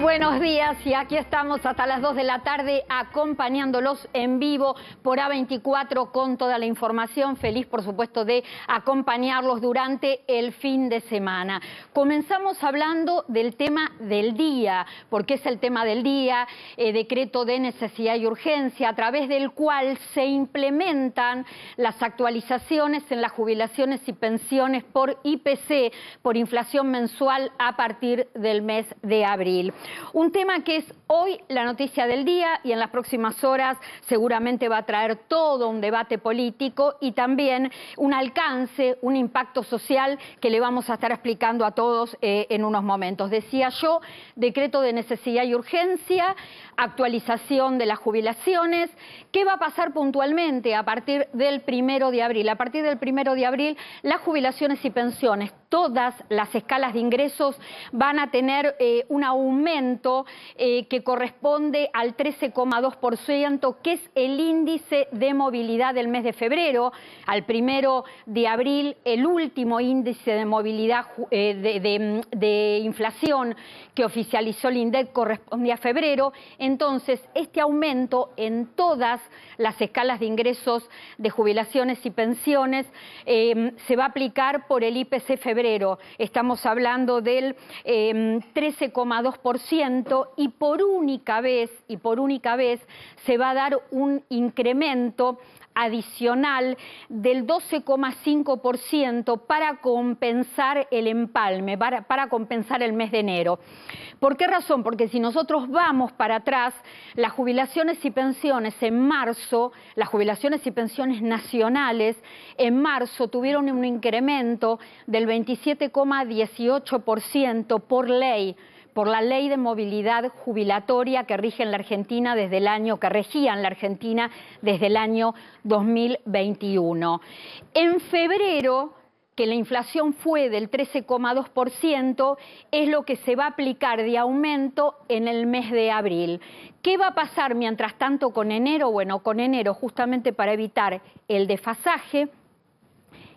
buenos días y aquí estamos hasta las 2 de la tarde acompañándolos en vivo por A24 con toda la información. Feliz, por supuesto, de acompañarlos durante el fin de semana. Comenzamos hablando del tema del día, porque es el tema del día, decreto de necesidad y urgencia, a través del cual se implementan las actualizaciones en las jubilaciones y pensiones por IPC, por inflación mensual a partir del mes de abril. Un tema que es hoy la noticia del día y en las próximas horas seguramente va a traer todo un debate político y también un alcance, un impacto social que le vamos a estar explicando a todos en unos momentos. Decía yo, decreto de necesidad y urgencia, actualización de las jubilaciones. ¿Qué va a pasar puntualmente a partir del 1 de abril? A partir del 1 de abril, las jubilaciones y pensiones, todas las escalas de ingresos van a tener un aumento que corresponde al 13,2%, que es el índice de movilidad del mes de febrero. Al 1 de abril, el último índice de movilidad de inflación que oficializó el INDEC correspondía a febrero. Entonces, este aumento en todas las escalas de ingresos de jubilaciones y pensiones se va a aplicar por el IPC febrero. Estamos hablando del 13,2% y por única vez se va a dar un incremento adicional del 12,5% para compensar el empalme, para compensar el mes de enero. ¿Por qué razón? Porque si nosotros vamos para atrás, las jubilaciones y pensiones en marzo, las jubilaciones y pensiones nacionales en marzo tuvieron un incremento del 27,18% por ley, por la ley de movilidad jubilatoria que rige en la Argentina desde el año, que regía en la Argentina desde el año 2021. En febrero, que la inflación fue del 13,2%, es lo que se va a aplicar de aumento en el mes de abril. ¿Qué va a pasar mientras tanto con enero? Bueno, con enero, justamente para evitar el desfasaje,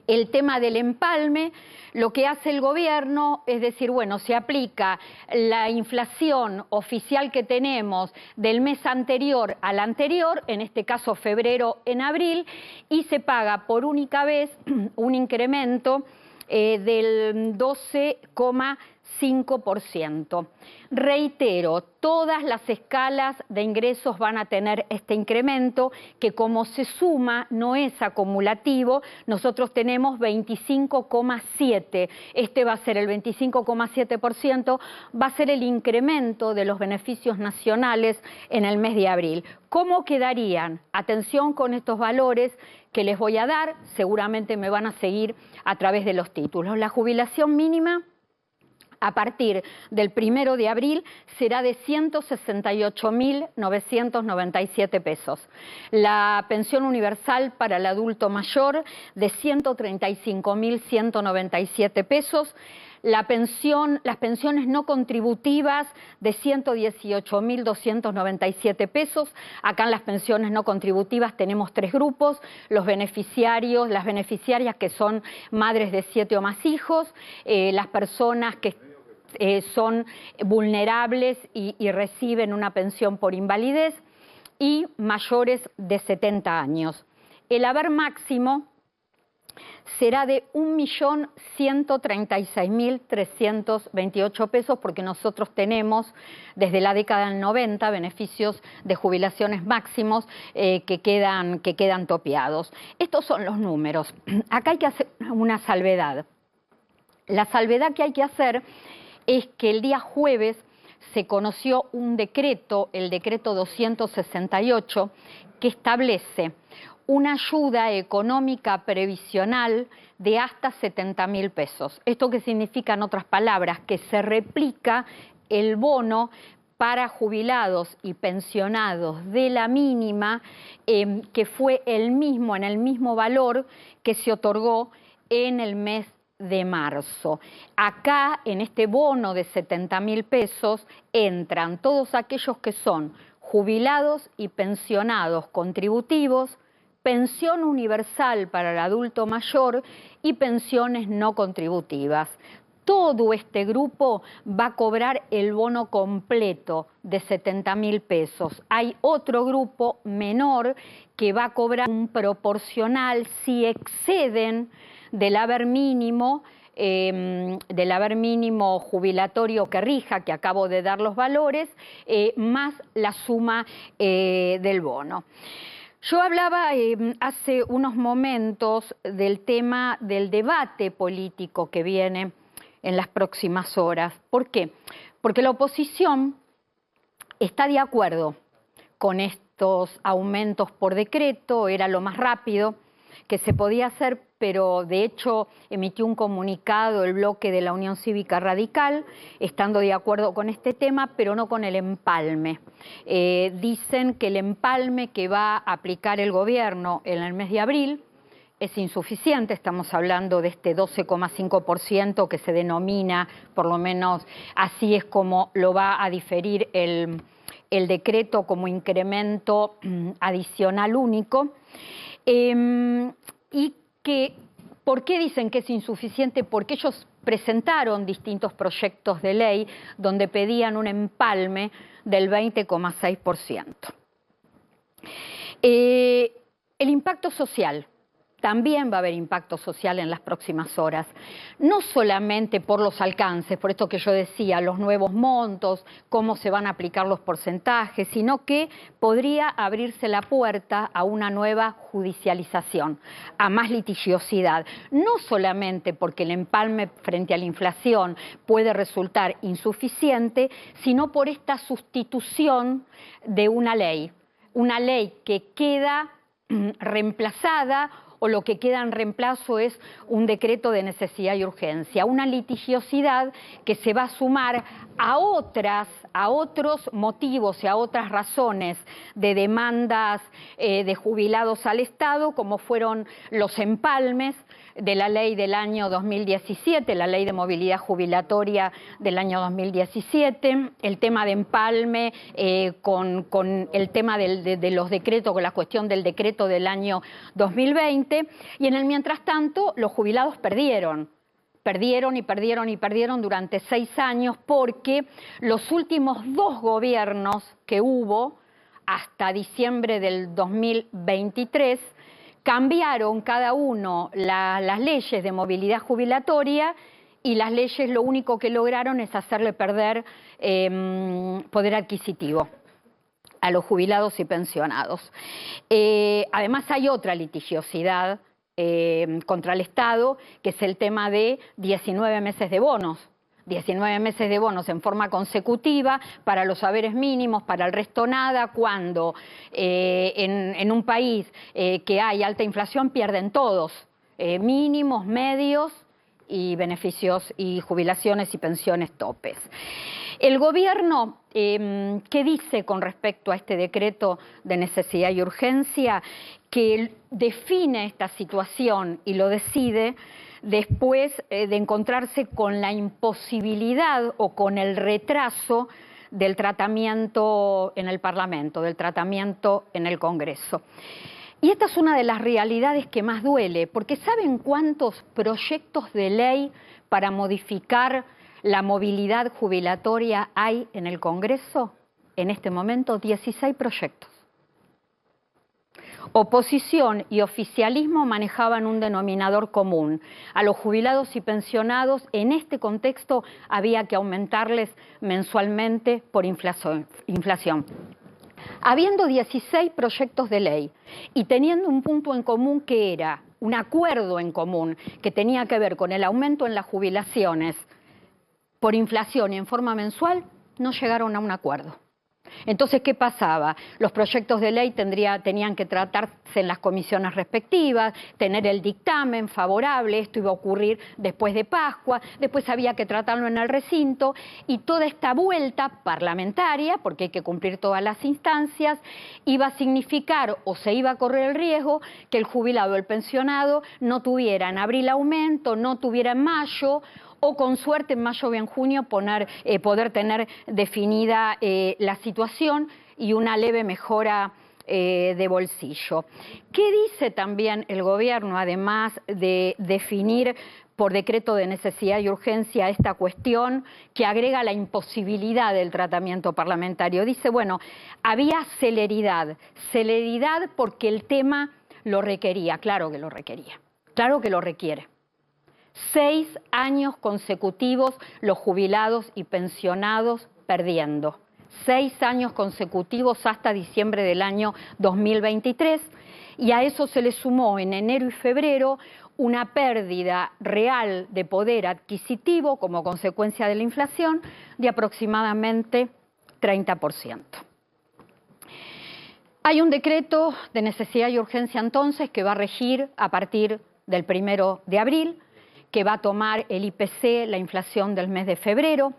el tema del empalme, lo que hace el gobierno es decir, bueno, se aplica la inflación oficial que tenemos del mes anterior al anterior, en este caso febrero en abril, y se paga por única vez un incremento del 12,5%. Reitero, todas las escalas de ingresos van a tener este incremento que como se suma no es acumulativo, nosotros tenemos 25,7%. Este va a ser el 25,7%, va a ser el incremento de los beneficios nacionales en el mes de abril. ¿Cómo quedarían? Atención con estos valores que les voy a dar, seguramente me van a seguir a través de los títulos. La jubilación mínima a partir del 1 de abril será de 168.997 pesos. La pensión universal para el adulto mayor de 135.197 pesos. Las pensiones no contributivas de 118.297 pesos. Acá en las pensiones no contributivas tenemos tres grupos: los beneficiarios, las beneficiarias que son madres de 7 o más hijos, las personas que son vulnerables y reciben una pensión por invalidez, y mayores de 70 años. El haber máximo será de 1.136.328 pesos, porque nosotros tenemos desde la década del 90 beneficios de jubilaciones máximos que quedan topeados. Estos son los números. Acá hay que hacer una salvedad. La salvedad que hay que hacer es que el día jueves se conoció un decreto, el decreto 268, que establece una ayuda económica previsional de hasta 70.000 pesos. ¿Esto qué significa, en otras palabras? Que se replica el bono para jubilados y pensionados de la mínima, que fue en el mismo valor que se otorgó en el mes de marzo. Acá, en este bono de 70.000 pesos, entran todos aquellos que son jubilados y pensionados contributivos, pensión universal para el adulto mayor y pensiones no contributivas. todo este grupo va a cobrar el bono completo de 70.000 pesos. Hay otro grupo menor que va a cobrar un proporcional si exceden del haber mínimo jubilatorio que rija, que acabo de dar los valores, más la suma del bono. Yo hablaba hace unos momentos del tema del debate político que viene en las próximas horas. ¿Por qué? Porque la oposición está de acuerdo con estos aumentos por decreto, era lo más rápido que se podía hacer, pero de hecho emitió un comunicado el bloque de la Unión Cívica Radical, estando de acuerdo con este tema, pero no con el empalme. Dicen que el empalme que va a aplicar el gobierno en el mes de abril es insuficiente, estamos hablando de este 12,5% que se denomina, por lo menos así es como lo va a diferir el decreto como incremento adicional único. Y que, ¿por qué dicen que es insuficiente? Porque ellos presentaron distintos proyectos de ley donde pedían un empalme del 20,6%. El impacto social. También va a haber impacto social en las próximas horas, no solamente por los alcances, por esto que yo decía, los nuevos montos, cómo se van a aplicar los porcentajes, sino que podría abrirse la puerta a una nueva judicialización, a más litigiosidad, no solamente porque el empalme frente a la inflación puede resultar insuficiente, sino por esta sustitución de una ley que queda reemplazada, o lo que queda en reemplazo es un decreto de necesidad y urgencia, una litigiosidad que se va a sumar a otros motivos y a otras razones de demandas de jubilados al Estado, como fueron los empalmes de la ley del año 2017, la ley de movilidad jubilatoria del año 2017, el tema de empalme con el tema de los decretos, con la cuestión del decreto del año 2020, y en el mientras tanto los jubilados perdieron durante 6 años porque los últimos 2 gobiernos que hubo hasta diciembre del 2023 cambiaron cada uno las leyes de movilidad jubilatoria y las leyes lo único que lograron es hacerle perder poder adquisitivo a los jubilados y pensionados. Además hay otra litigiosidad contra el Estado, que es el tema de 19 meses de bonos. 19 meses de bonos en forma consecutiva para los haberes mínimos, para el resto nada, cuando en un país que hay alta inflación pierden todos, mínimos, medios y beneficios y jubilaciones y pensiones topes. El gobierno, ¿qué dice con respecto a este decreto de necesidad y urgencia? Que define esta situación y lo decide después de encontrarse con la imposibilidad o con el retraso del tratamiento en el Parlamento, del tratamiento en el Congreso. Y esta es una de las realidades que más duele, porque ¿saben cuántos proyectos de ley para modificar la movilidad jubilatoria hay en el Congreso? En este momento, 16 proyectos. Oposición y oficialismo manejaban un denominador común. A los jubilados y pensionados, en este contexto, había que aumentarles mensualmente por inflación. Habiendo 16 proyectos de ley y teniendo un punto en común que era un acuerdo en común que tenía que ver con el aumento en las jubilaciones por inflación y en forma mensual, no llegaron a un acuerdo. Entonces, ¿qué pasaba? Los proyectos de ley tenían que tratarse en las comisiones respectivas, tener el dictamen favorable, esto iba a ocurrir después de Pascua, después había que tratarlo en el recinto, y toda esta vuelta parlamentaria, porque hay que cumplir todas las instancias, iba a significar o se iba a correr el riesgo que el jubilado o el pensionado no tuviera en abril aumento, no tuviera en mayo, o con suerte en mayo o en junio poder tener definida la situación y una leve mejora de bolsillo. ¿Qué dice también el gobierno, además de definir por decreto de necesidad y urgencia esta cuestión que agrega la imposibilidad del tratamiento parlamentario. Dice, bueno, había celeridad porque el tema lo requería, claro que lo requería, claro que lo requiere. 6 años consecutivos los jubilados y pensionados perdiendo. 6 años consecutivos hasta diciembre del año 2023 y a eso se le sumó en enero y febrero una pérdida real de poder adquisitivo como consecuencia de la inflación de aproximadamente 30%. Hay un decreto de necesidad y urgencia entonces que va a regir a partir del 1 de abril, que va a tomar el IPC, la inflación del mes de febrero,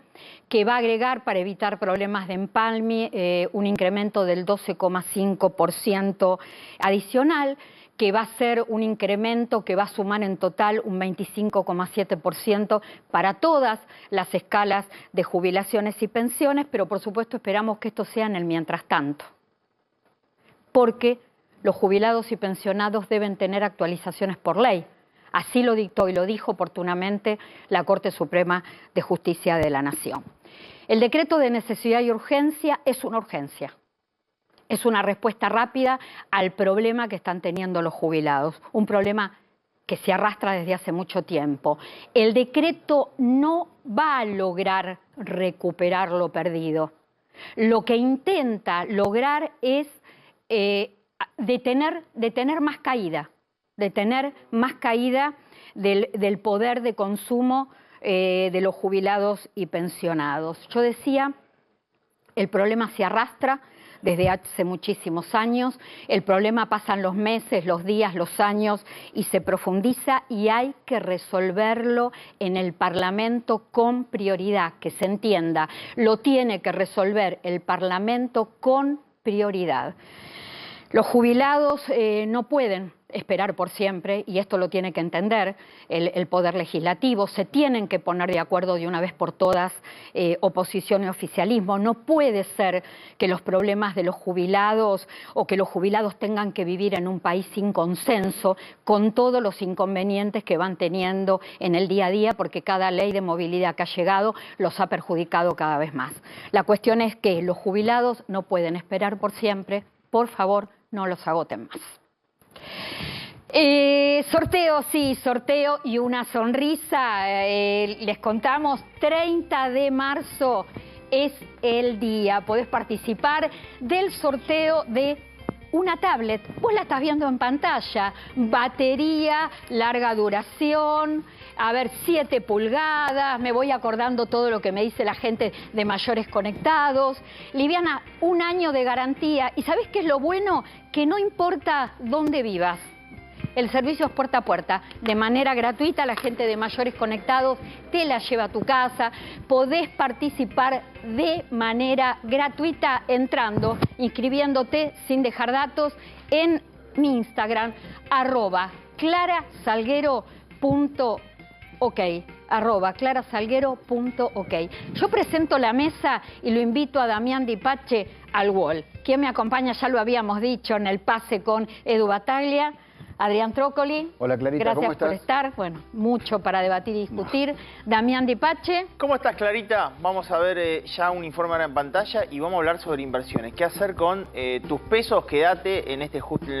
que va a agregar para evitar problemas de empalme un incremento del 12,5% adicional, que va a ser un incremento que va a sumar en total un 25,7% para todas las escalas de jubilaciones y pensiones, pero por supuesto esperamos que esto sea en el mientras tanto, porque los jubilados y pensionados deben tener actualizaciones por ley. Así lo dictó y lo dijo oportunamente la Corte Suprema de Justicia de la Nación. El decreto de necesidad y urgencia es una urgencia. Es una respuesta rápida al problema que están teniendo los jubilados, un problema que se arrastra desde hace mucho tiempo. El decreto no va a lograr recuperar lo perdido. Lo que intenta lograr es detener más caída, del poder de consumo de los jubilados y pensionados. Yo decía, el problema se arrastra desde hace muchísimos años, el problema pasan los meses, los días, los años y se profundiza y hay que resolverlo en el Parlamento con prioridad, que se entienda, lo tiene que resolver el Parlamento con prioridad. Los jubilados no pueden esperar por siempre, y esto lo tiene que entender el Poder Legislativo, se tienen que poner de acuerdo de una vez por todas oposición y oficialismo. No puede ser que los problemas de los jubilados o que los jubilados tengan que vivir en un país sin consenso, con todos los inconvenientes que van teniendo en el día a día, porque cada ley de movilidad que ha llegado los ha perjudicado cada vez más. La cuestión es que los jubilados no pueden esperar por siempre, por favor, no los agoten más. Sorteo, sí, sorteo y una sonrisa. Les contamos, 30 de marzo es el día. Podés participar del sorteo de una tablet. Vos la estás viendo en pantalla. Batería, larga duración, 7 pulgadas. Me voy acordando todo lo que me dice la gente de Mayores Conectados. Liviana, 1 año de garantía. ¿Y sabés qué es lo bueno? Que no importa dónde vivas. El servicio es puerta a puerta, de manera gratuita. La gente de Mayores Conectados te la lleva a tu casa. Podés participar de manera gratuita entrando, inscribiéndote sin dejar datos en mi Instagram, @clarasalguero.ok, @clarasalguero.ok. Yo presento la mesa y lo invito a Damián Di Pace al wall. ¿Quién me acompaña? Ya lo habíamos dicho en el pase con Edu Battaglia. Adrián Trócoli. Hola Clarita, ¿cómo estás? Gracias por estar. Bueno, mucho para debatir y discutir. Damián Di Pace. ¿Cómo estás, Clarita? Vamos a ver ya un informe ahora en pantalla y vamos a hablar sobre inversiones. ¿Qué hacer con tus pesos? Quédate en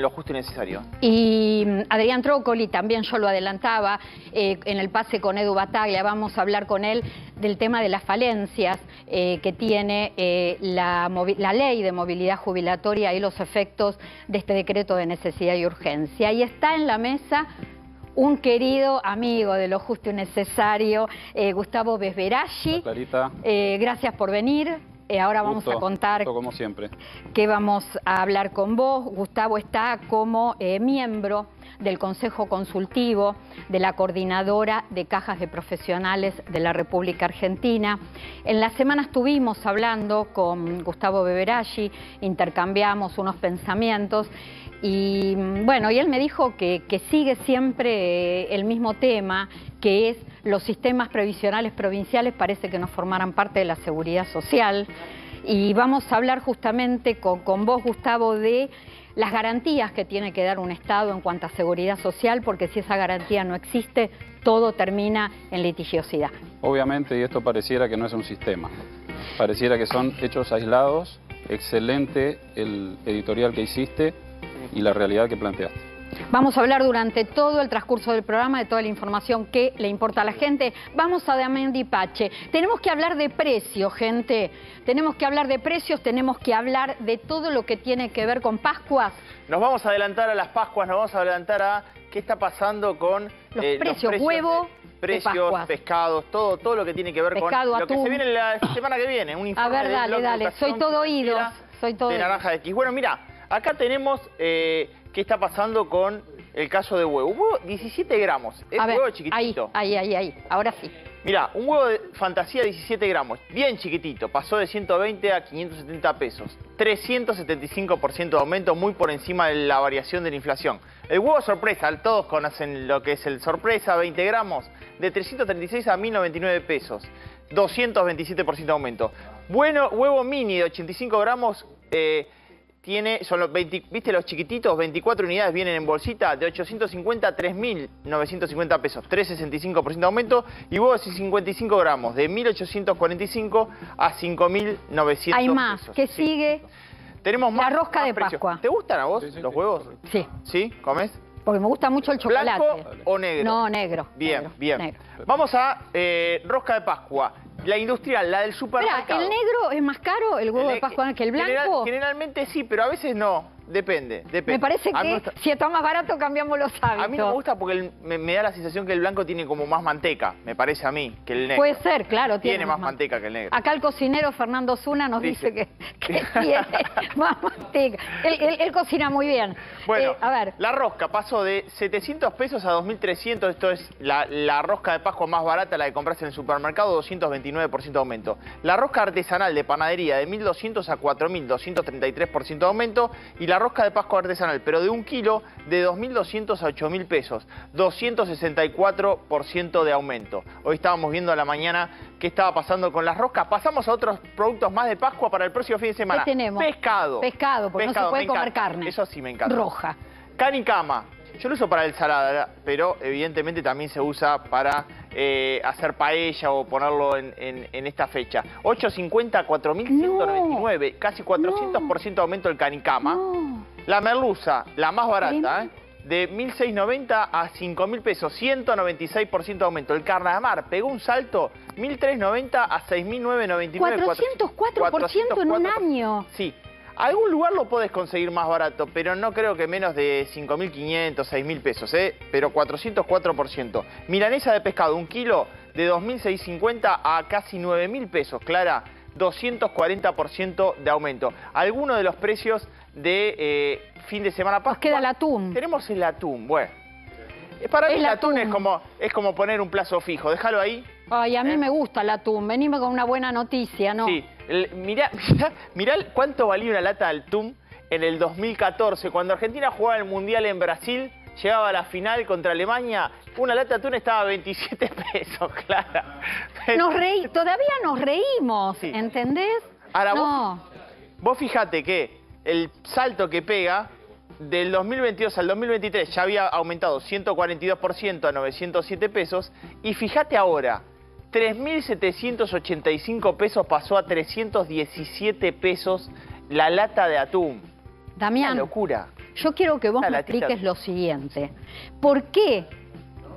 lo justo y necesario. Y Adrián Trócoli, también yo lo adelantaba en el pase con Edu Battaglia. Vamos a hablar con él del tema de las falencias que tiene la ley de movilidad jubilatoria y los efectos de este decreto de necesidad y urgencia. Y está en la mesa un querido amigo de lo justo y necesario, Gustavo Besberaggi. Clarita. Gracias por venir. Ahora vamos a contar, como siempre, que vamos a hablar con vos. Gustavo está como miembro del Consejo Consultivo de la Coordinadora de Cajas de Profesionales de la República Argentina. En la semana estuvimos hablando con Gustavo Besberaggi, intercambiamos unos pensamientos y bueno, y él me dijo que sigue siempre el mismo tema, que es los sistemas previsionales provinciales parece que no formaran parte de la seguridad social. Y vamos a hablar justamente con vos, Gustavo, de las garantías que tiene que dar un Estado en cuanto a seguridad social, porque si esa garantía no existe, todo termina en litigiosidad. Obviamente, y esto pareciera que no es un sistema, pareciera que son hechos aislados. Excelente el editorial que hiciste y la realidad que planteaste. Vamos a hablar durante todo el transcurso del programa de toda la información que le importa a la gente. Vamos a Damián Dipache. Tenemos que hablar de precios, gente. Tenemos que hablar de precios, tenemos que hablar de todo lo que tiene que ver con Pascuas. Nos vamos a adelantar a las Pascuas, nos vamos a adelantar a qué está pasando con los precios, huevo, precios, pescados, todo lo que tiene que ver pescado, con atún. lo que se viene la semana que viene. Un informe a ver, dale, soy todo oídos. De Naranja X. Bueno, mira, acá tenemos qué está pasando con el caso de huevo. Un huevo 17 gramos, es un huevo chiquitito. Ahí, ahora sí. Mira, un huevo de fantasía 17 gramos, bien chiquitito, pasó de 120 a 570 pesos. 375% de aumento, muy por encima de la variación de la inflación. El huevo sorpresa, todos conocen lo que es el sorpresa, 20 gramos, de 336 a 1099 pesos. 227% de aumento. Bueno, huevo mini de 85 gramos, son los 20, ¿viste los chiquititos? 24 unidades vienen en bolsita, de 850 a 3.950 pesos, 365% de aumento. Y huevos de 55 gramos, de 1.845 a 5.900 pesos. Hay más, ¿qué sigue? Tenemos más, la rosca más de precios. Pascua. ¿Te gustan a vos los huevos? Sí. ¿Sí? ¿Comes? Porque me gusta mucho el chocolate. ¿Blanco o negro? No, negro. Bien, bien. Negro. Vamos a rosca de Pascua. La industrial, la del supermercado. Espera, ¿el negro es más caro, el huevo de Pascua, que el blanco? Generalmente sí, pero a veces no. Depende. Me parece que si está más barato cambiamos los hábitos. A mí no me gusta porque me da la sensación que el blanco tiene como más manteca, me parece a mí, que el negro. Puede ser, claro. Tiene más manteca que el negro. Acá el cocinero Fernando Zuna nos dice que tiene más manteca. Él cocina muy bien. Bueno, a ver. La rosca pasó de 700 pesos a 2.300. Esto es la rosca de Pascua más barata, la que compras en el supermercado, 229% de aumento. La rosca artesanal de panadería de 1.200 a 4.233% de aumento. Y la rosca de Pascua artesanal, pero de 1 kilo, de 2.200 a 8.000 pesos, 264% de aumento. Hoy estábamos viendo a la mañana qué estaba pasando con las roscas. Pasamos a otros productos más de Pascua para el próximo fin de semana. ¿Qué tenemos? Pescado. Pescado, porque no se puede comer carne. Eso sí me encanta. Roja. Canicama. Yo lo uso para ensalada, pero evidentemente también se usa para hacer paella o ponerlo en esta fecha. 8.50 a 4.199, casi 400% de aumento del canicama. La merluza, la más barata, de 1.690 a 5.000 pesos, 196% de aumento. El carnamar pegó un salto, 1.390 a 6.999. 404% en un año. Sí. Algún lugar lo podés conseguir más barato, pero no creo que menos de 5.500, 6.000 pesos, pero 404%. Milanesa de pescado, 1 kilo, de 2.650 a casi 9.000 pesos, Clara, 240% de aumento. Algunos de los precios de fin de semana pasado. Nos queda el atún. Tenemos el atún, bueno. Para mí el atún es como poner un plazo fijo, déjalo ahí. Ay, a mí me gusta el atún, venime con una buena noticia, ¿no? Sí, mirá cuánto valía una lata de atún en el 2014, cuando Argentina jugaba el Mundial en Brasil, llegaba a la final contra Alemania, una lata de atún estaba a 27 pesos, Clara. Todavía nos reímos, sí. ¿Entendés? Ahora, vos fijate que el salto que pega del 2022 al 2023 ya había aumentado 142% a 907 pesos. Y fíjate ahora, 3.785 pesos pasó a 317 pesos la lata de atún. Damián, una locura. Yo quiero que vos me expliques lo siguiente. ¿Por qué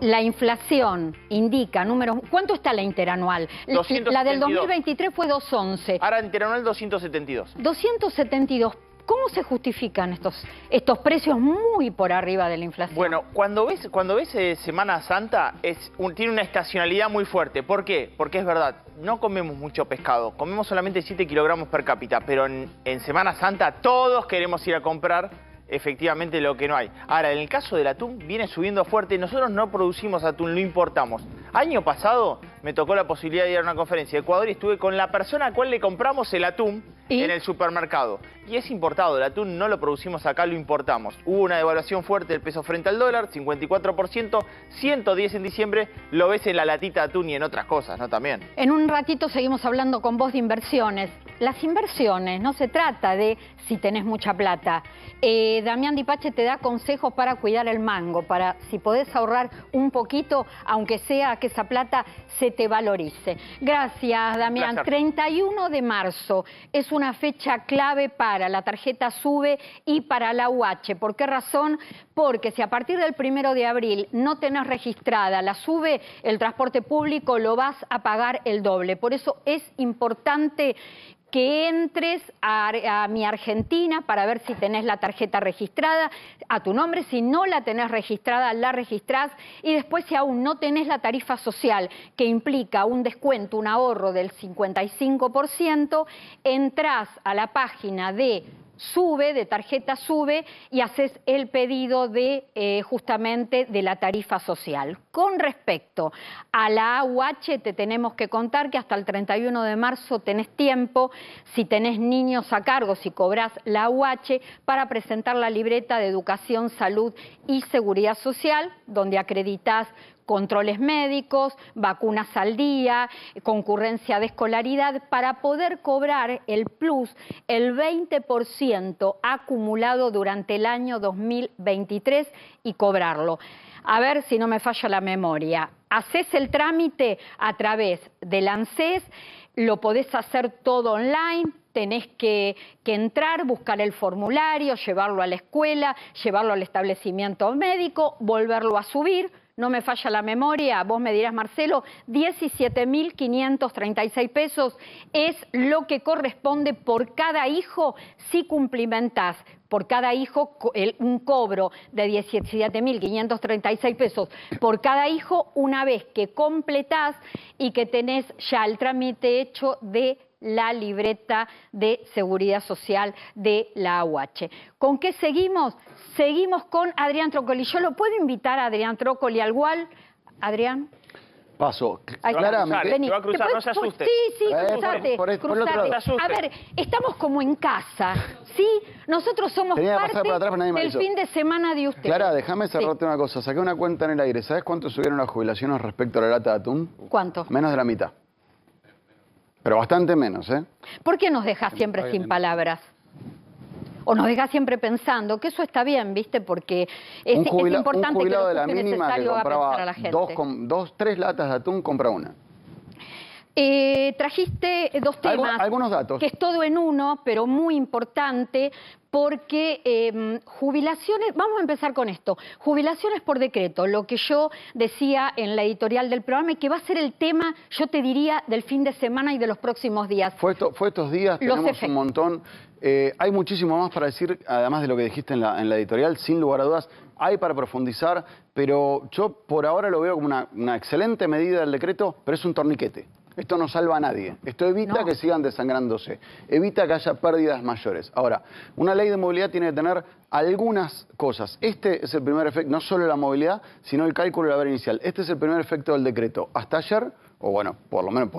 la inflación indica números? ¿Cuánto está la interanual? 272. La del 2023 fue 211. Ahora interanual 272. 272. ¿Cómo se justifican estos precios muy por arriba de la inflación? Bueno, cuando ves Semana Santa tiene una estacionalidad muy fuerte. ¿Por qué? Porque es verdad, no comemos mucho pescado, comemos solamente 7 kilogramos per cápita, pero en Semana Santa todos queremos ir a comprar efectivamente lo que no hay. Ahora, en el caso del atún viene subiendo fuerte, nosotros no producimos atún, lo importamos. Año pasado me tocó la posibilidad de ir a una conferencia de Ecuador y estuve con la persona a cual le compramos el atún en el supermercado. Y es importado, el atún no lo producimos acá, lo importamos. Hubo una devaluación fuerte del peso frente al dólar, 54%, 110 en diciembre, lo ves en la latita de atún y en otras cosas, ¿no? También. En un ratito seguimos hablando con vos de inversiones. Las inversiones, no se trata de si tenés mucha plata. Damián Dipache te da consejos para cuidar el mango, para si podés ahorrar un poquito, aunque sea que esa plata se te valorice. Gracias, Damián. Placer. 31 de marzo es una fecha clave para la tarjeta SUBE y para la UH. ¿Por qué razón? Porque si a partir del 1 de abril no tenés registrada la SUBE, el transporte público lo vas a pagar el doble. Por eso es importante que entres a Mi Argentina para ver si tenés la tarjeta registrada a tu nombre. Si no la tenés registrada, la registrás. Y después, si aún no tenés la tarifa social, que implica un descuento, un ahorro del 55%, entrás a la página de SUBE, de tarjeta SUBE, y haces el pedido de justamente de la tarifa social. Con respecto a la AUH, te tenemos que contar que hasta el 31 de marzo tenés tiempo, si tenés niños a cargo, si cobrás la AUH, para presentar la libreta de Educación, Salud y Seguridad Social, donde acreditas controles médicos, vacunas al día, concurrencia de escolaridad, para poder cobrar el plus, el 20% acumulado durante el año 2023 y cobrarlo. A ver si no me falla la memoria. Haces el trámite a través del ANSES, lo podés hacer todo online. Tenés que entrar, buscar el formulario, llevarlo a la escuela, llevarlo al establecimiento médico, volverlo a subir. No me falla la memoria, vos me dirás, Marcelo, 17.536 pesos es lo que corresponde por cada hijo si cumplimentás por cada hijo un cobro de 17.536 pesos por cada hijo una vez que completás y que tenés ya el trámite hecho de la libreta de Seguridad Social de la AUH. ¿Con qué seguimos? Seguimos con Adrián Trócoli. ¿Yo lo puedo invitar a Adrián Trócoli al UAL? Adrián. Paso. Te va a cruzar, no se asuste. Sí, cruzate, cruzate. A ver, estamos como en casa, ¿sí? Nosotros somos parte del fin de semana de ustedes. Clara, déjame cerrarte una cosa. Saqué una cuenta en el aire. ¿Sabes cuánto subieron las jubilaciones respecto a la lata de atún? ¿Cuánto? Menos de la mitad. Pero bastante menos, ¿eh? ¿Por qué nos dejas siempre sin palabras? O nos dejas siempre pensando, que eso está bien, ¿viste? Porque es importante un jubilado que de la mínima que compraba a la gente. 3 latas de atún, compra una. Trajiste dos temas, algunos datos. Que es todo en uno, pero muy importante, porque jubilaciones, vamos a empezar con esto, jubilaciones por decreto, lo que yo decía en la editorial del programa y que va a ser el tema, yo te diría, del fin de semana y de los próximos días. Fue estos días, tenemos un montón, hay muchísimo más para decir, además de lo que dijiste en la editorial, sin lugar a dudas, hay para profundizar, pero yo por ahora lo veo como una excelente medida del decreto, pero es un torniquete. Esto no salva a nadie. Esto evita que sigan desangrándose. Evita que haya pérdidas mayores. Ahora, una ley de movilidad tiene que tener algunas cosas. Este es el primer efecto, no solo la movilidad, sino el cálculo de la haber inicial. Este es el primer efecto del decreto. Hasta ayer, o bueno, por lo menos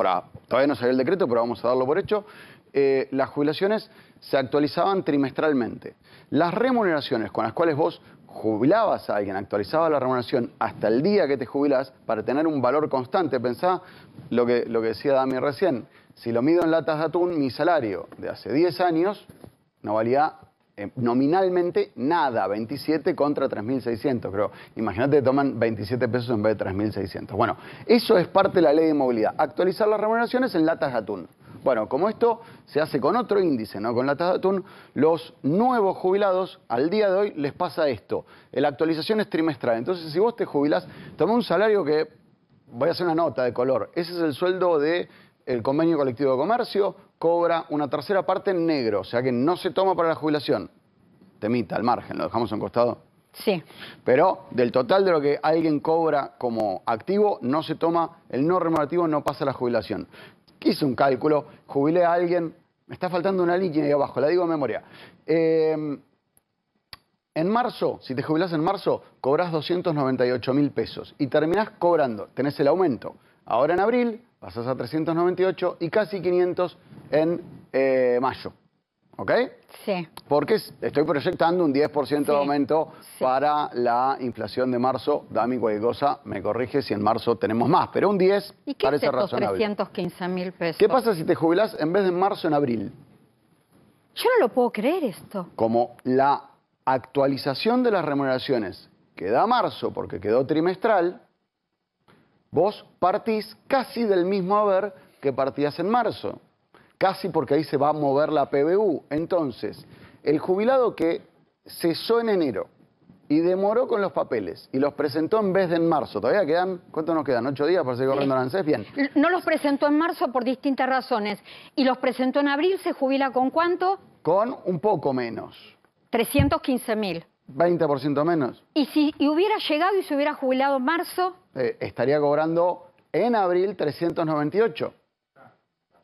todavía no salió el decreto, pero vamos a darlo por hecho, las jubilaciones se actualizaban trimestralmente. Las remuneraciones con las cuales vos jubilabas a alguien, actualizabas la remuneración hasta el día que te jubilás para tener un valor constante. Pensá lo que decía Dami recién. Si lo mido en latas de atún, mi salario de hace 10 años no valía nominalmente nada, 27 contra 3.600, creo. Imagínate que toman 27 pesos en vez de 3.600. Bueno, eso es parte de la ley de movilidad. Actualizar las remuneraciones en latas de atún. Bueno, como esto se hace con otro índice, no con latas de atún, los nuevos jubilados, al día de hoy, les pasa esto. La actualización es trimestral. Entonces, si vos te jubilás, tomá un salario que, voy a hacer una nota de color, ese es el sueldo del convenio colectivo de comercio, cobra una tercera parte en negro, o sea que no se toma para la jubilación. Temita, al margen, lo dejamos a un costado. Sí. Pero del total de lo que alguien cobra como activo, no se toma, el no remunerativo no pasa a la jubilación. Hice un cálculo, jubilé a alguien, me está faltando una línea ahí abajo, la digo de memoria. En marzo, si te jubilás en marzo, cobrás 298.000 pesos y terminás cobrando, tenés el aumento Ahora en abril pasás a 398 y casi 500 en mayo. ¿Ok? Sí. Porque estoy proyectando un 10% de aumento para la inflación de marzo. Dami, cualquier cosa, me corrige si en marzo tenemos más, pero un 10 ¿Y qué parece es estos razonable. 315.000 pesos? ¿Qué pasa si te jubilás en vez de en marzo, en abril? Yo no lo puedo creer esto. Como la actualización de las remuneraciones queda a marzo porque quedó trimestral, vos partís casi del mismo haber que partías en marzo. Casi porque ahí se va a mover la PBU. Entonces, el jubilado que cesó en enero y demoró con los papeles y los presentó en vez de en marzo, ¿todavía quedan? ¿Cuánto nos quedan? ¿8 días para seguir corriendo el ANSES? Bien. No los presentó en marzo por distintas razones. Y los presentó en abril, ¿se jubila con cuánto? Con un poco menos. 315.000. 20% menos. ¿Y si hubiera llegado y se hubiera jubilado en marzo? Estaría cobrando en abril 398.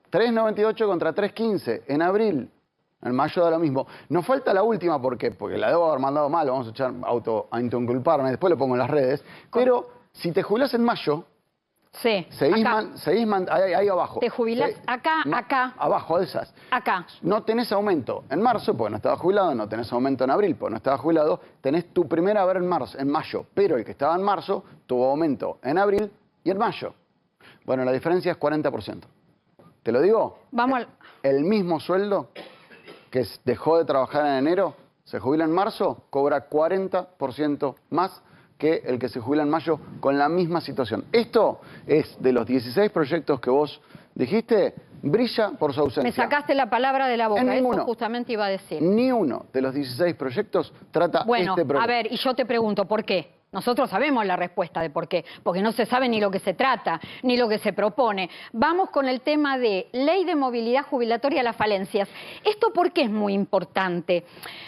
398 contra 315 en abril. En mayo da lo mismo. Nos falta la última, ¿por qué? Porque la debo haber mandado mal, vamos a echar autoinculparme, después lo pongo en las redes. Pero si te jubilás en mayo, sí, ahí abajo. Te jubilás acá. Abajo de esas. Acá. No tenés aumento en marzo, porque no estabas jubilado, no tenés aumento en abril, porque no estabas jubilado, tenés tu primera haber en mayo, pero el que estaba en marzo tuvo aumento en abril y en mayo. Bueno, la diferencia es 40%. ¿Te lo digo? Vamos al... El mismo sueldo que dejó de trabajar en enero, se jubila en marzo, cobra 40% más que el que se jubila en mayo con la misma situación. Esto es de los 16 proyectos que vos dijiste, brilla por su ausencia. Me sacaste la palabra de la boca, eso justamente iba a decir. Ni uno de los 16 proyectos trata este problema. A ver, y yo te pregunto, ¿por qué? Nosotros sabemos la respuesta de por qué, porque no se sabe ni lo que se trata, ni lo que se propone. Vamos con el tema de ley de movilidad jubilatoria a las falencias. ¿Esto por qué es muy importante?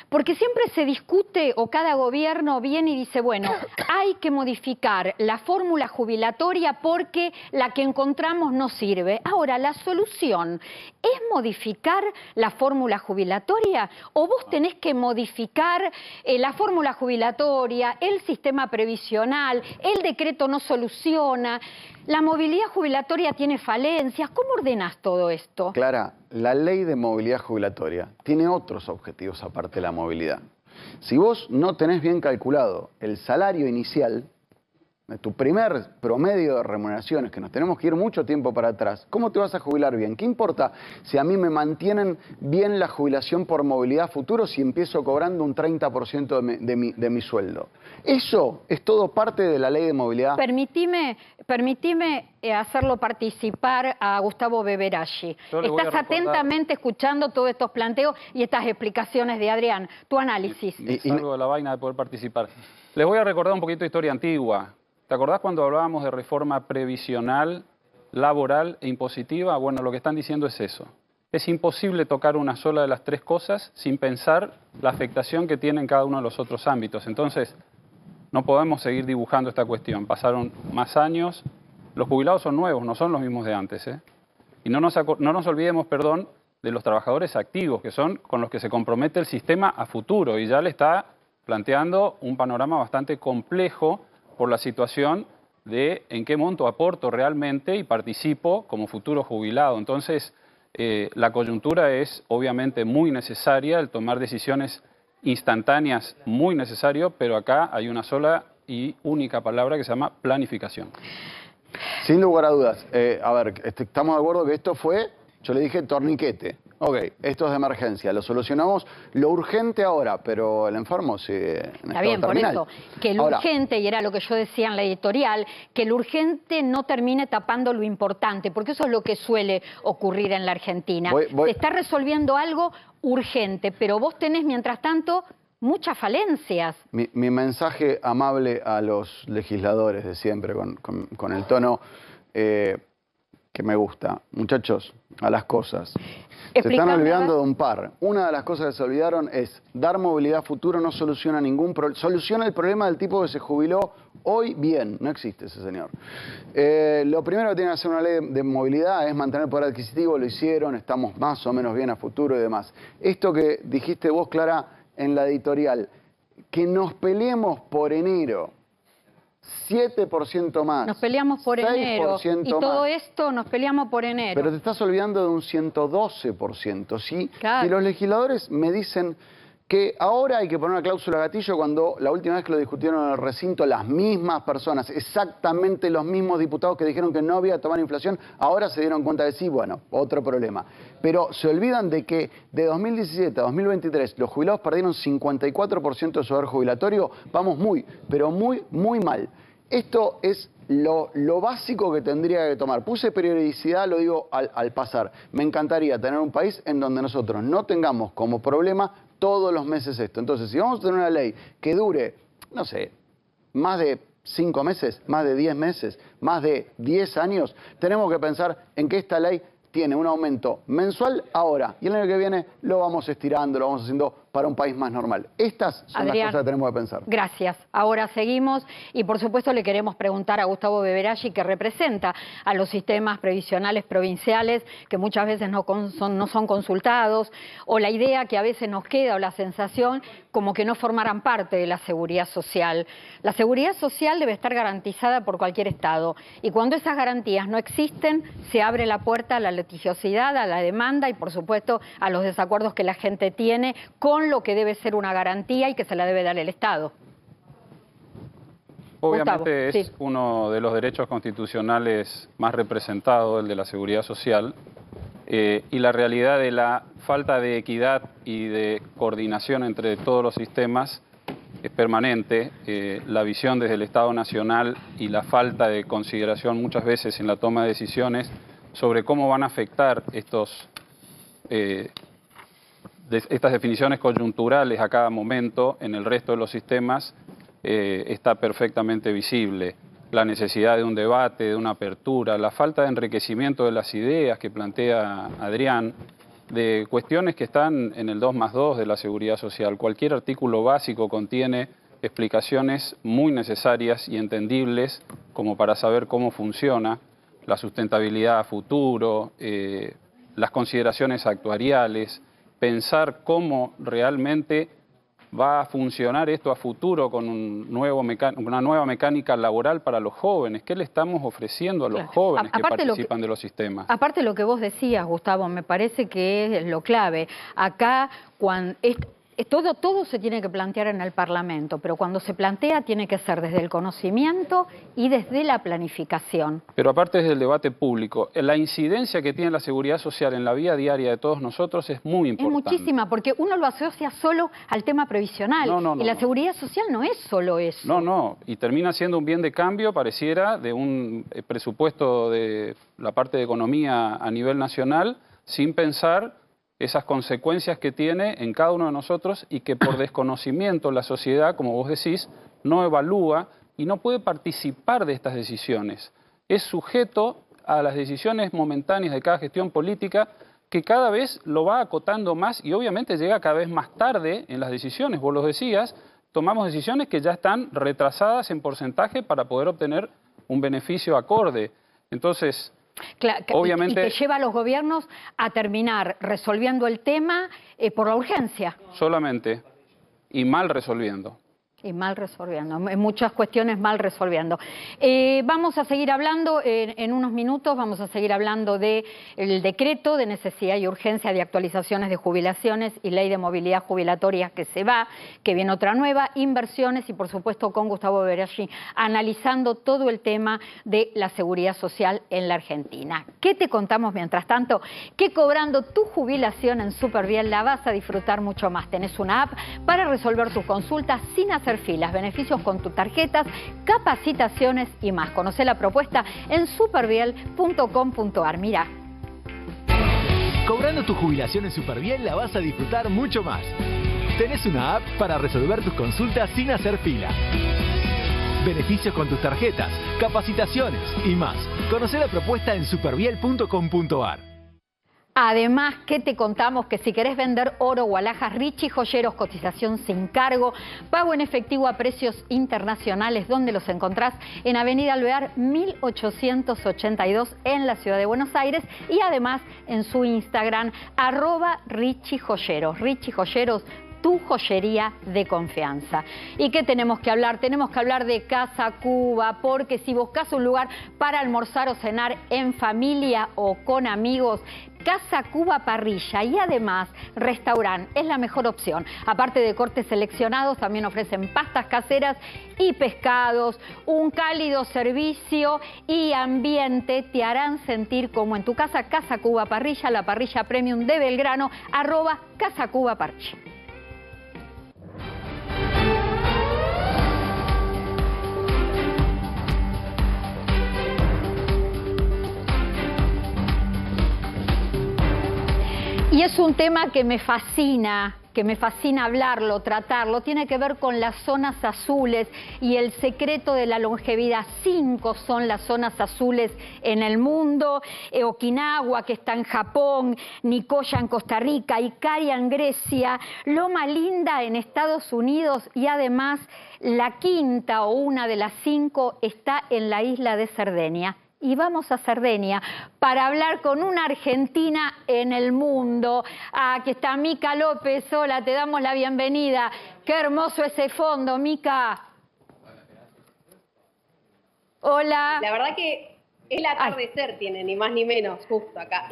Porque siempre se discute o cada gobierno viene y dice, bueno, hay que modificar la fórmula jubilatoria porque la que encontramos no sirve. Ahora, ¿la solución es modificar la fórmula jubilatoria o vos tenés que modificar la fórmula jubilatoria, el sistema previsional, el decreto no soluciona, la movilidad jubilatoria tiene falencias? ¿Cómo ordenás todo esto? Clara, la ley de movilidad jubilatoria tiene otros objetivos aparte de la movilidad. Si vos no tenés bien calculado el salario inicial, tu primer promedio de remuneraciones, que nos tenemos que ir mucho tiempo para atrás, ¿cómo te vas a jubilar bien? ¿Qué importa si a mí me mantienen bien la jubilación por movilidad futuro si empiezo cobrando un 30% de mi sueldo? Eso es todo parte de la ley de movilidad. Permitime hacerlo participar a Gustavo Beberaggi. Estás atentamente escuchando todos estos planteos y estas explicaciones de Adrián. Tu análisis. Me salgo de la vaina de poder participar. Les voy a recordar un poquito de historia antigua. ¿Te acordás cuando hablábamos de reforma previsional, laboral e impositiva? Bueno, lo que están diciendo es eso. Es imposible tocar una sola de las tres cosas sin pensar la afectación que tiene en cada uno de los otros ámbitos. Entonces, no podemos seguir dibujando esta cuestión. Pasaron más años, los jubilados son nuevos, no son los mismos de antes, ¿eh? Y no nos olvidemos, perdón, de los trabajadores activos, que son con los que se compromete el sistema a futuro. Y ya le está planteando un panorama bastante complejo por la situación de en qué monto aporto realmente y participo como futuro jubilado. Entonces, la coyuntura es obviamente muy necesaria, el tomar decisiones instantáneas muy necesario, pero acá hay una sola y única palabra que se llama planificación. Sin lugar a dudas. A ver, estamos de acuerdo que esto fue, yo le dije torniquete. Ok, esto es de emergencia, lo solucionamos, lo urgente ahora, pero el enfermo sigue en Está bien, terminal. por eso, que lo urgente, y era lo que yo decía en la editorial, que lo urgente no termine tapando lo importante, porque eso es lo que suele ocurrir en la Argentina. Se está resolviendo algo urgente, pero vos tenés, mientras tanto, muchas falencias. Mi mensaje amable a los legisladores de siempre, con el tono que me gusta. Muchachos, a las cosas. Se están olvidando de un par. Una de las cosas que se olvidaron es dar movilidad futuro no soluciona ningún problema. Soluciona el problema del tipo que se jubiló hoy bien. No existe ese señor. Lo primero que tiene que hacer una ley de movilidad es mantener el poder adquisitivo. Lo hicieron, estamos más o menos bien a futuro y demás. Esto que dijiste vos, Clara, en la editorial, que nos peleemos por enero 7% más. Nos peleamos por enero. Y todo esto nos peleamos por enero. Pero te estás olvidando de un 112%, ¿sí? Claro. Si los legisladores me dicen que ahora hay que poner una cláusula gatillo, cuando la última vez que lo discutieron en el recinto las mismas personas, exactamente los mismos diputados que dijeron que no había que tomar inflación, ahora se dieron cuenta de sí, bueno, otro problema. Pero se olvidan de que de 2017 a 2023 los jubilados perdieron 54% de su haber jubilatorio. Vamos muy, pero muy, muy mal. Esto es lo básico que tendría que tomar. Puse periodicidad, lo digo al pasar. Me encantaría tener un país en donde nosotros no tengamos como problema todos los meses esto. Entonces, si vamos a tener una ley que dure, no sé, más de 5 meses, más de 10 meses, más de 10 años, tenemos que pensar en que esta ley tiene un aumento mensual ahora y el año que viene lo vamos estirando, lo vamos haciendo para un país más normal. Estas son Adrián, las cosas que tenemos que pensar. Gracias. Ahora seguimos y por supuesto le queremos preguntar a Gustavo Beberaggi, que representa a los sistemas previsionales provinciales que muchas veces no son consultados, o la idea que a veces nos queda o la sensación como que no formaran parte de la seguridad social. La seguridad social debe estar garantizada por cualquier Estado y cuando esas garantías no existen se abre la puerta a la litigiosidad, a la demanda y por supuesto a los desacuerdos que la gente tiene con lo que debe ser una garantía y que se la debe dar el Estado. Obviamente Gustavo, es uno de los derechos constitucionales más representados, el de la seguridad social, y la realidad de la falta de equidad y de coordinación entre todos los sistemas es permanente. La visión desde el Estado Nacional y la falta de consideración muchas veces en la toma de decisiones sobre cómo van a afectar estas definiciones coyunturales a cada momento en el resto de los sistemas está perfectamente visible. La necesidad de un debate, de una apertura, la falta de enriquecimiento de las ideas que plantea Adrián, de cuestiones que están en el 2+2 de la seguridad social. Cualquier artículo básico contiene explicaciones muy necesarias y entendibles como para saber cómo funciona la sustentabilidad a futuro, las consideraciones actuariales, pensar cómo realmente va a funcionar esto a futuro con una nueva mecánica laboral para los jóvenes. ¿Qué le estamos ofreciendo a los jóvenes que participan de los sistemas? Aparte de lo que vos decías, Gustavo, me parece que es lo clave. Acá, todo se tiene que plantear en el Parlamento, pero cuando se plantea tiene que ser desde el conocimiento y desde la planificación. Pero aparte desde el debate público, la incidencia que tiene la seguridad social en la vida diaria de todos nosotros es muy importante. Es muchísima, porque uno lo asocia solo al tema previsional, y la seguridad social no es solo eso. No, y termina siendo un bien de cambio, pareciera, de un presupuesto de la parte de economía a nivel nacional, sin pensar esas consecuencias que tiene en cada uno de nosotros y que por desconocimiento la sociedad, como vos decís, no evalúa y no puede participar de estas decisiones. Es sujeto a las decisiones momentáneas de cada gestión política que cada vez lo va acotando más y obviamente llega cada vez más tarde en las decisiones. Vos lo decías, tomamos decisiones que ya están retrasadas en porcentaje para poder obtener un beneficio acorde. Entonces, obviamente, y que lleva a los gobiernos a terminar resolviendo el tema por la urgencia. Solamente, y mal resolviendo. Y mal resolviendo, en muchas cuestiones mal resolviendo. Vamos a seguir hablando en unos minutos, vamos a seguir hablando del decreto de necesidad y urgencia de actualizaciones de jubilaciones y ley de movilidad jubilatoria que se va, que viene otra nueva, inversiones y por supuesto con Gustavo Beberaggi analizando todo el tema de la seguridad social en la Argentina. ¿Qué te contamos mientras tanto? Que cobrando tu jubilación en Superviel la vas a disfrutar mucho más. Tenés una app para resolver tus consultas sin hacer filas, beneficios con tus tarjetas, capacitaciones y más. Conoce la propuesta en superviel.com.ar. Mira. Cobrando tu jubilación en Superviel la vas a disfrutar mucho más. Tenés una app para resolver tus consultas sin hacer fila. Beneficios con tus tarjetas, capacitaciones y más. Conoce la propuesta en superviel.com.ar. Además, ¿qué te contamos? Que si querés vender oro o alhajas, Richie Joyeros, cotización sin cargo, pago en efectivo a precios internacionales, donde los encontrás en Avenida Alvear 1882 en la ciudad de Buenos Aires y además en su Instagram, @RichieJoyeros. Richie Joyeros, tu joyería de confianza. ¿Y qué tenemos que hablar? Tenemos que hablar de Casa Cuba, porque si buscas un lugar para almorzar o cenar en familia o con amigos, Casa Cuba Parrilla y además restaurante es la mejor opción. Aparte de cortes seleccionados, también ofrecen pastas caseras y pescados. Un cálido servicio y ambiente te harán sentir como en tu casa. Casa Cuba Parrilla, la parrilla premium de Belgrano, @Casa Cuba Parrilla. Y es un tema que me fascina hablarlo, tratarlo. Tiene que ver con las zonas azules y el secreto de la longevidad. 5 son las zonas azules en el mundo: Okinawa, que está en Japón, Nicoya en Costa Rica, Ikaria en Grecia, Loma Linda en Estados Unidos y además la quinta o una de las 5 está en la isla de Cerdeña. Y vamos a Cerdeña para hablar con una argentina en el mundo. Aquí está Mica López. Hola, te damos la bienvenida. Qué hermoso ese fondo, Mica. Hola. La verdad que el atardecer tiene, ni más ni menos, justo acá.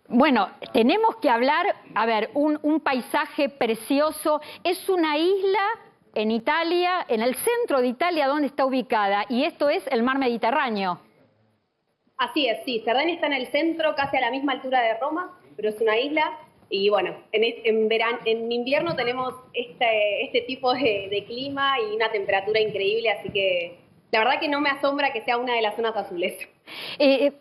Bueno, tenemos que hablar, a ver, un paisaje precioso. Es una isla en Italia, en el centro de Italia, donde está ubicada. Y esto es el mar Mediterráneo. Así es, sí. Cerdeña está en el centro, casi a la misma altura de Roma, pero es una isla. Y bueno, en invierno tenemos este tipo de clima y una temperatura increíble, así que la verdad que no me asombra que sea una de las zonas azules.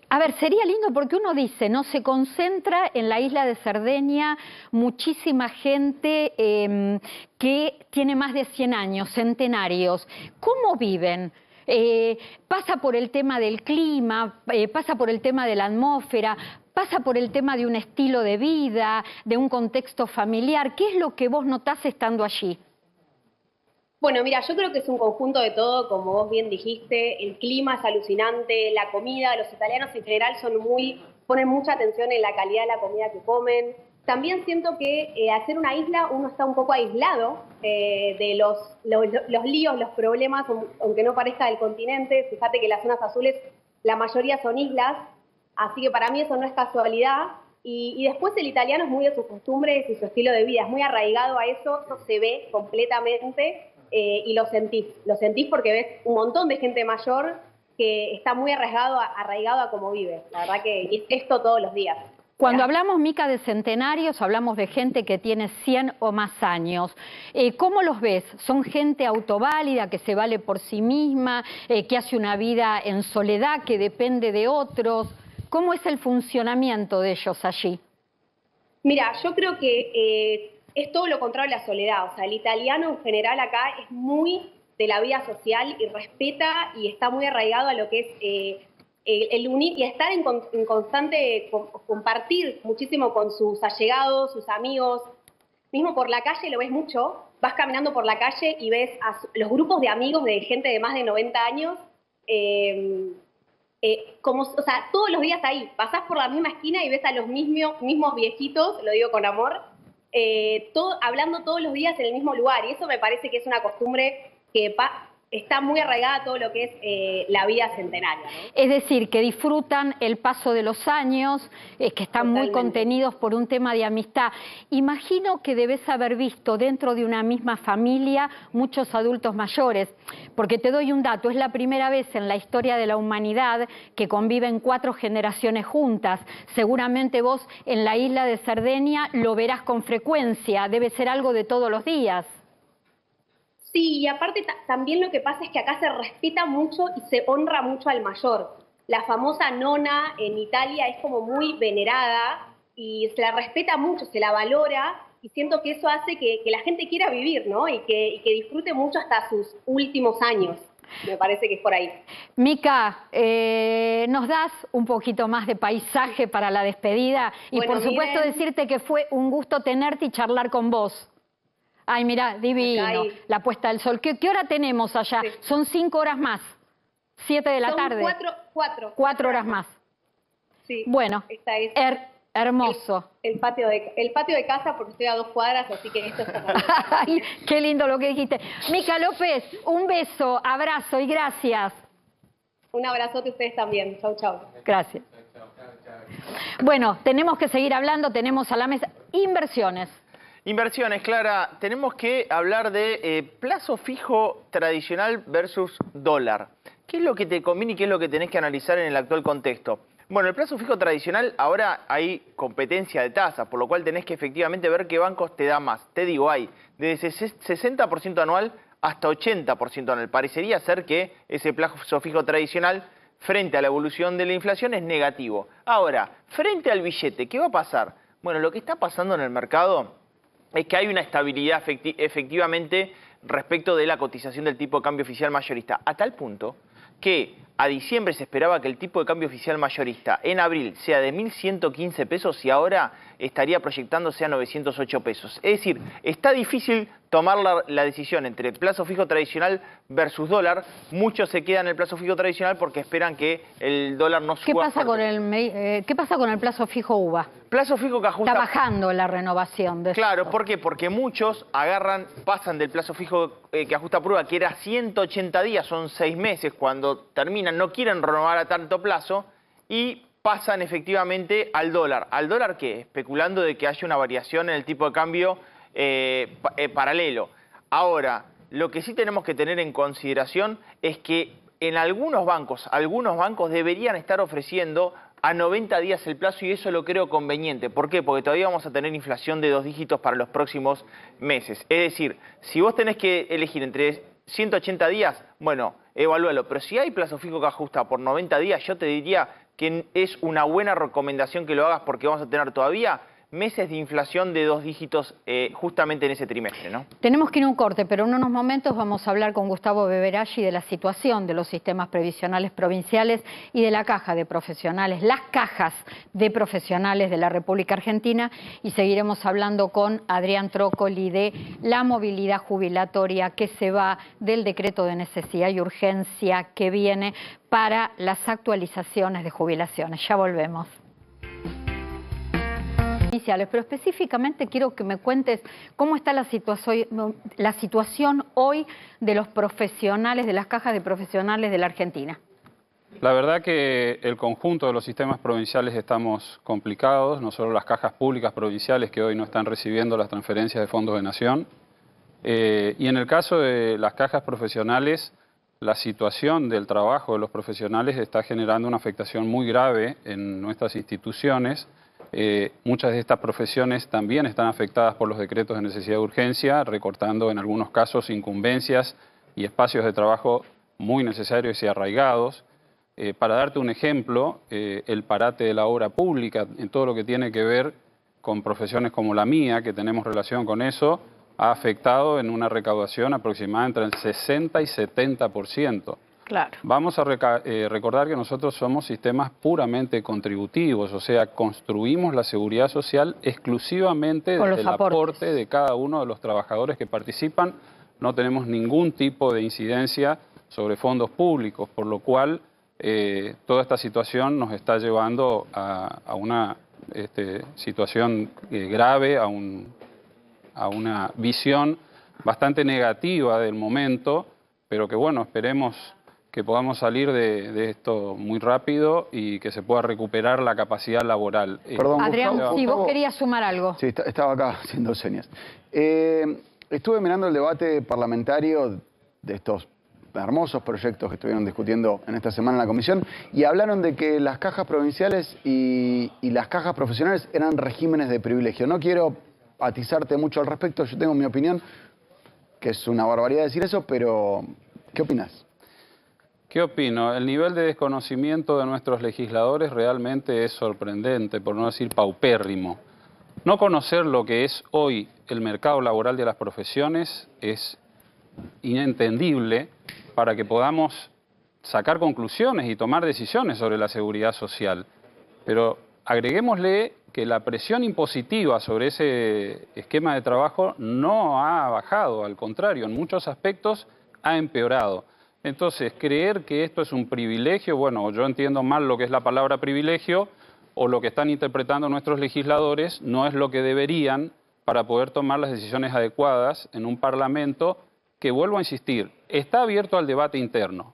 A ver, sería lindo porque uno dice, ¿no? Se concentra en la isla de Cerdeña muchísima gente que tiene más de 100 años, centenarios. ¿Cómo viven? Pasa por el tema del clima, pasa por el tema de la atmósfera, pasa por el tema de un estilo de vida, de un contexto familiar. ¿Qué es lo que vos notás estando allí? Bueno, mira, yo creo que es un conjunto de todo, como vos bien dijiste. El clima es alucinante, la comida, los italianos en general ponen mucha atención en la calidad de la comida que comen. También siento que al ser una isla uno está un poco aislado de los líos, los problemas, aunque no parezca del continente. Fíjate que las zonas azules, la mayoría son islas, así que para mí eso no es casualidad. Y después el italiano es muy de sus costumbres y su estilo de vida, es muy arraigado a eso se ve completamente y lo sentís porque ves un montón de gente mayor que está muy arraigado a cómo vive. La verdad que es esto todos los días. Cuando hablamos, Mica, de centenarios, hablamos de gente que tiene 100 o más años. ¿Cómo los ves? ¿Son gente autoválida, que se vale por sí misma, que hace una vida en soledad, que depende de otros? ¿Cómo es el funcionamiento de ellos allí? Mira, yo creo que es todo lo contrario a la soledad. O sea, el italiano en general acá es muy de la vida social y respeta y está muy arraigado a lo que es el unir y estar en constante compartir muchísimo con sus allegados, sus amigos. Mismo por la calle lo ves mucho, vas caminando por la calle y ves a los grupos de amigos de gente de más de 90 años, o sea, todos los días ahí. Pasás por la misma esquina y ves a los mismos viejitos, lo digo con amor, hablando todos los días en el mismo lugar. Y eso me parece que es una costumbre que está muy arraigada a todo lo que es la vida centenaria, ¿no? Es decir, que disfrutan el paso de los años, que están muy contenidos por un tema de amistad. Imagino que debes haber visto dentro de una misma familia muchos adultos mayores, porque te doy un dato, es la primera vez en la historia de la humanidad que conviven 4 generaciones juntas. Seguramente vos en la isla de Cerdeña lo verás con frecuencia, debe ser algo de todos los días. Sí, y aparte también lo que pasa es que acá se respeta mucho y se honra mucho al mayor. La famosa nona en Italia es como muy venerada y se la respeta mucho, se la valora y siento que eso hace que la gente quiera vivir, ¿no? Y que disfrute mucho hasta sus últimos años. Me parece que es por ahí. Mica, ¿nos das un poquito más de paisaje para la despedida? Y bueno, por supuesto decirte que fue un gusto tenerte y charlar con vos. Ay, mirá, divino, la puesta del sol. ¿Qué hora tenemos allá? Sí. Son 5 horas más, 7 de la tarde. 4 4 horas más. Sí, bueno, Hermoso. El patio de casa, porque estoy a 2 cuadras, así que esto es como... Ay, qué lindo lo que dijiste. Mica López, un beso, abrazo y gracias. Un abrazote a ustedes también. Chau, chau. Gracias. Bueno, tenemos que seguir hablando, tenemos a la mesa inversiones. Inversiones, Clara. Tenemos que hablar de plazo fijo tradicional versus dólar. ¿Qué es lo que te conviene y qué es lo que tenés que analizar en el actual contexto? Bueno, el plazo fijo tradicional, ahora hay competencia de tasas, por lo cual tenés que efectivamente ver qué bancos te da más. Te digo, hay desde 60% anual hasta 80% anual. Parecería ser que ese plazo fijo tradicional, frente a la evolución de la inflación, es negativo. Ahora, frente al billete, ¿qué va a pasar? Bueno, lo que está pasando en el mercado es que hay una estabilidad efectivamente respecto de la cotización del tipo de cambio oficial mayorista, a tal punto que a diciembre se esperaba que el tipo de cambio oficial mayorista en abril sea de 1.115 pesos y ahora estaría proyectándose a 908 pesos. Es decir, está difícil tomar la decisión entre plazo fijo tradicional versus dólar. Muchos se quedan en el plazo fijo tradicional porque esperan que el dólar no suba. ¿Qué pasa con el plazo fijo UVA? Plazo fijo que ajusta... Está bajando la renovación de Claro, esto. ¿por qué? Porque muchos pasan del plazo fijo que ajusta prueba, que era 180 días, son 6 meses, cuando terminan, no quieren renovar a tanto plazo, y pasan efectivamente al dólar. ¿Al dólar qué? Especulando de que haya una variación en el tipo de cambio paralelo. Ahora, lo que sí tenemos que tener en consideración es que en algunos bancos deberían estar ofreciendo a 90 días el plazo, y eso lo creo conveniente. ¿Por qué? Porque todavía vamos a tener inflación de 2 dígitos para los próximos meses. Es decir, si vos tenés que elegir entre 180 días, bueno, evalúalo. Pero si hay plazo fijo que ajusta por 90 días, yo te diría que es una buena recomendación que lo hagas, porque vamos a tener todavía meses de inflación de 2 dígitos justamente en ese trimestre, ¿no? Tenemos que ir a un corte, pero en unos momentos vamos a hablar con Gustavo Beberaggi de la situación de los sistemas previsionales provinciales y de la caja de profesionales, las cajas de profesionales de la República Argentina, y seguiremos hablando con Adrián Trócoli de la movilidad jubilatoria que se va del decreto de necesidad y urgencia que viene para las actualizaciones de jubilaciones. Ya volvemos. Pero específicamente quiero que me cuentes cómo está la situación hoy de los profesionales, de las cajas de profesionales de la Argentina. La verdad que el conjunto de los sistemas provinciales estamos complicados, no solo las cajas públicas provinciales que hoy no están recibiendo las transferencias de fondos de nación, y en el caso de las cajas profesionales, la situación del trabajo de los profesionales está generando una afectación muy grave en nuestras instituciones. Muchas de estas profesiones también están afectadas por los decretos de necesidad de urgencia, recortando en algunos casos incumbencias y espacios de trabajo muy necesarios y arraigados. Para darte un ejemplo, el parate de la obra pública, en todo lo que tiene que ver con profesiones como la mía, que tenemos relación con eso, ha afectado en una recaudación aproximada entre el 60 y 70%. Claro. Vamos a recordar que nosotros somos sistemas puramente contributivos, o sea, construimos la seguridad social exclusivamente desde el aporte de cada uno de los trabajadores que participan. No tenemos ningún tipo de incidencia sobre fondos públicos, por lo cual toda esta situación nos está llevando a una situación grave, a una visión bastante negativa del momento, pero que bueno, esperemos que podamos salir de esto muy rápido y que se pueda recuperar la capacidad laboral. Perdón, Adrián, Gustavo, si vos querías sumar algo. Sí, estaba acá haciendo señas. Estuve mirando el debate parlamentario de estos hermosos proyectos que estuvieron discutiendo en esta semana en la comisión, y hablaron de que las cajas provinciales y las cajas profesionales eran regímenes de privilegio. No quiero atizarte mucho al respecto, yo tengo mi opinión, que es una barbaridad decir eso, pero ¿qué opinas? ¿Qué opino? El nivel de desconocimiento de nuestros legisladores realmente es sorprendente, por no decir paupérrimo. No conocer lo que es hoy el mercado laboral de las profesiones es inentendible para que podamos sacar conclusiones y tomar decisiones sobre la seguridad social. Pero agreguémosle que la presión impositiva sobre ese esquema de trabajo no ha bajado, al contrario, en muchos aspectos ha empeorado. Entonces, creer que esto es un privilegio, bueno, yo entiendo mal lo que es la palabra privilegio, o lo que están interpretando nuestros legisladores no es lo que deberían para poder tomar las decisiones adecuadas en un Parlamento que, vuelvo a insistir, está abierto al debate interno,